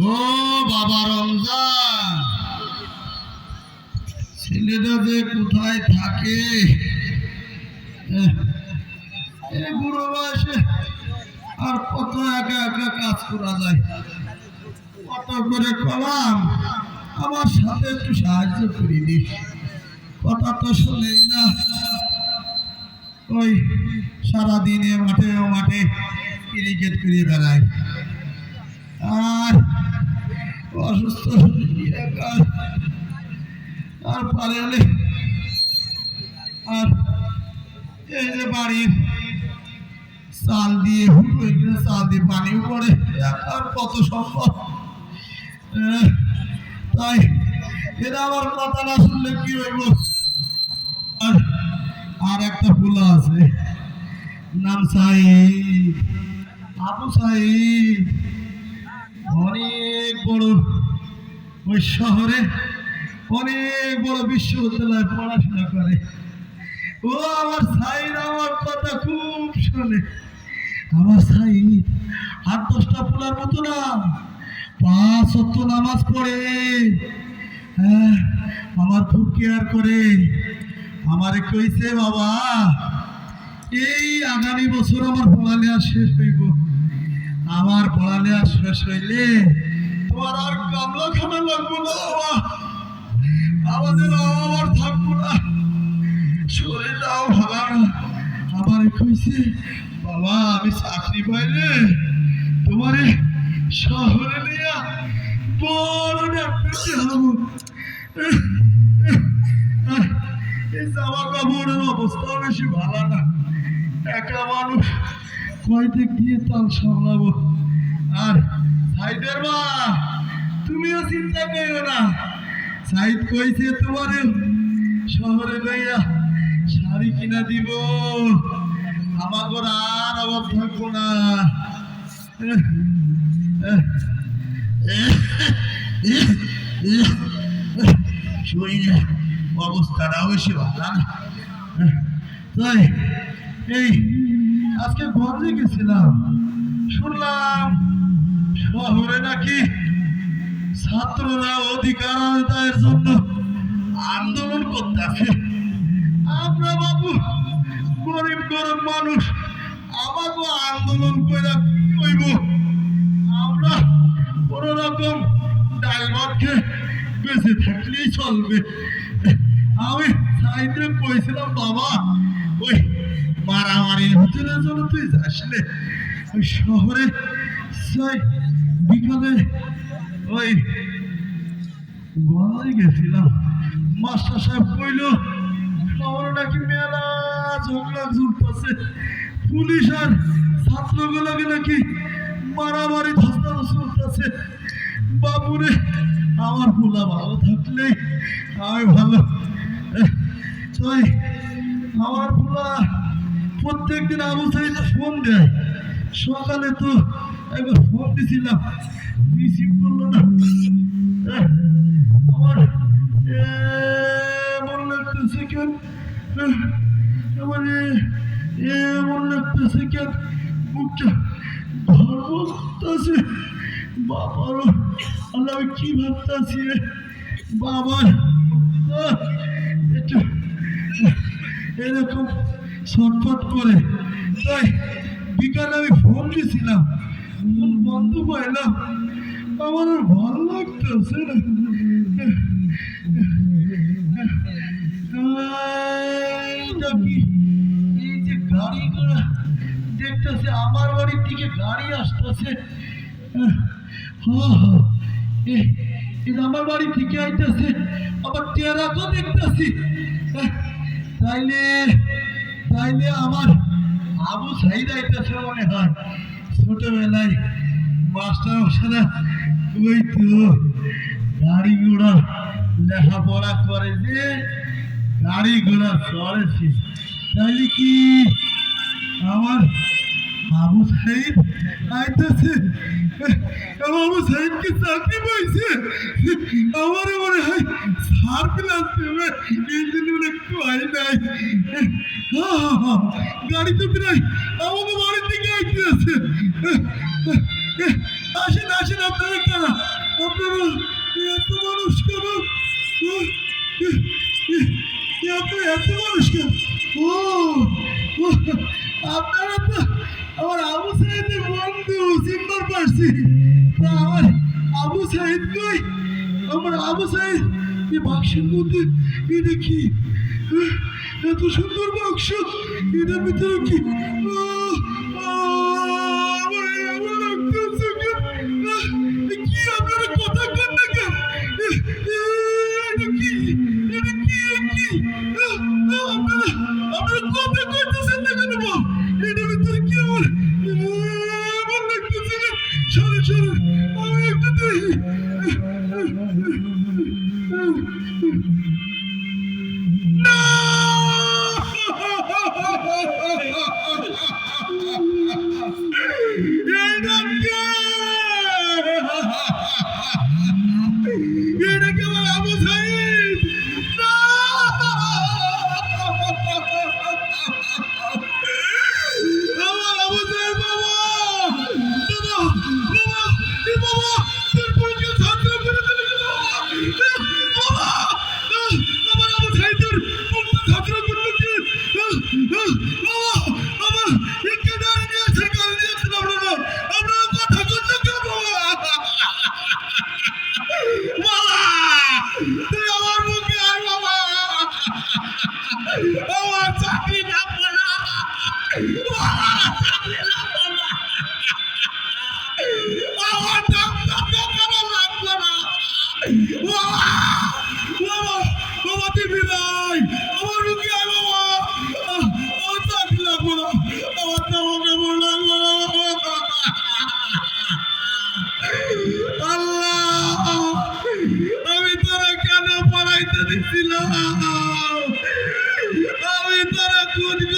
ও বাবা রমজান, ছেলেটা যে কোথায় থাকে? এই বুড়ো বয়সে আর কত একা একা কাজ করা যায়? কত করে কলাম আমার সাথে একটু সাহায্য করে দিস, কথা তো শোনেই না। ওই সারাদিনে মাঠে ও মাঠে ক্রিকেট করে বেড়ায়, আর অসুস্থ আর পারে হলে আর এই যে বাড়ির চাল দিয়ে চাল দিয়ে পানিও পড়ে, আর কত সম্ভব। তাই এরা আমার কথা না শুনলে কি হইব? আর একটা ফুলা আছে, নাম সাইদ, আবু সাইদ, অনেক বড় ওই শহরে অনেক বড় বিশ্ববিদ্যালয়ে পড়াশোনা করে। ও আমার সাইদ আমার কথা খুব শোনে। আমার সাইদ 8-10টা পোলার মতো না, 5 ওয়াক্ত নামাজ পড়ে, আমার খুব কেয়ার করে। আমারে কইছে, বাবা এই আগামী বছর আমার পড়ালেখা শেষ হইব, আমার পড়ালেখা শেষ হইলে তোমার আর কামলা খানা লাগবো না বাবা, আমাদের আমার থাকবো না, শরীরটাও ভালো না। আমারে কইছে, বাবা আমি চাকরি পাইলে তোমারে শহরে নিয়ে বড় ডাক্তার হবো। এই জামা কাপড়ের অবস্থাও বেশি ভালো না, একা মানুষ কয় দিক দিয়ে তাল সামলাবো। আর সাইদের মা, তুমিও চিন্তা করো না, সাইদ কইছে তোমারে শহরে লইয়া শাড়ি কিনা দিব, আমাকে আর অভাব থাকবো না। শরীরে অবস্থাটাও বেশি ভালো না। তাই এই আজকে গঞ্জে গেছিলাম, শুনলাম শহরে নাকি ছাত্ররা অধিকার আদায়ের জন্য আন্দোলন করতেছে। আমরা বাবু গরিব গরিব মানুষ, আমাকে আন্দোলন করে কি হইব? আমরা কোন রকম ডাল ভাত খেয়ে বেঁচে থাকলেই চলবে। আমি সাইডে কইছিলাম, বাবা ওই মারামারির ভিতরে জন্য তুই আসলে ওই শহরে বিকালে ওই গলায় গেছিলাম, মাস্টার সাহেব কইল আমার নাকি মেলা ঝগড়া ঝুলতেছে, পুলিশ আর ছাত্রগুলোকে নাকি মারামারি ধস্তাধস্তি চলতেছে। বাবুরে আমার পোলা ভালো থাকলেই আমি ভালো। তাই আমার পোলা প্রত্যেকদিন আবু সাইদ ফোন দেয়, সকালে তো একবার ফোন দিছিলাম, রিসিভ করলো না। আমার এমন লাগতেছে কেন, আমার এমন লাগতেছে কেন, মুখটা ভাবতেছে বাবার, আল্লাহ আমি কি ভাবতেছি বাবার একটু এরকম ছটফট করে। তাই বিকালে আমি ফোন দিয়েছিলাম, ফোন বন্ধ পাইলাম, আমার আর ভালো লাগতেছে না। এই যে গাড়ি ঘোড়া দেখতেছে, আমার বাড়ির দিকে গাড়ি আসতেছে, আমার বাড়ি থেকে আইতেছে, আবার টেরাকও দেখতেছি। তাইলে তাইলে আমার আবু সাইদ আইতেছে মনে হয়। ছোটবেলায় মাস্টার মশারা ওই তো গাড়ি ঘোড়া লেখাপড়া করে যে গাড়ি ঘোড়া চড়েছে, তাইলে কি আমার আবু সাইদ আইতেছে? আবু সাইদকে চাকরি পাইছে, আমার মনে হয় সার ক্লাস দেবে, এই জন্য একটু হয় নাই। গাড়ি তো প্রায় আমাদের বাড়ির দিকে আইতে আছে। আসেন আসেন আপনারা কারা আপনারা এত মানুষ কেন আপনি এত মানুষ কেন ও ও, আপনারা তো আমার আবু সাইদের বন্ধু চিনতে পারছি তা আমার আবু সাইদ কই আমার আবু সাইদ এই বাক্সের মধ্যে এটা কি এত সুন্দর বাক্স এটার ভিতরে কি আমার এমন লাগতেছে কেন? কি আপনারা কথা কন না কেন এটা কি এটা কি কি আপনারা আপনারা কথা কইতেছেন না কেন বাপ এটার ভিতরে কি আমার এমন লাগতেছে না সরে সরে আমি একটু দেখি এটা কেবল আবু সাইদ আমার আবু সাইদ বাবা বাবা বাবা এ বাবা তোর পরিচয় ছাত্র করে দিলি বাবা আমার আবু সাইদের পরিচয় ছাত্র করে দিলি বাবা আমার একে দাঁড়িয়ে আছে কাল দিয়েছেন আপনারা আপনারা কথা করতে কেন বাবা তুই আমার মুখে আয় বাবা আমার চাকরি রাখবো না বাবা চাকরি রাখবো না আমার ডাক্তার দেখানো লাগবো না বাবা বাবা বাবা তুই বিদায় আমার মুখে আয় বাবা আমার চাকরি রাখবো না আমার চাকরি লাগবো না আল্লাহ আমি তোরা কেন পড়াইতে দিচ্ছিলাম আমি তোরা খুঁজবে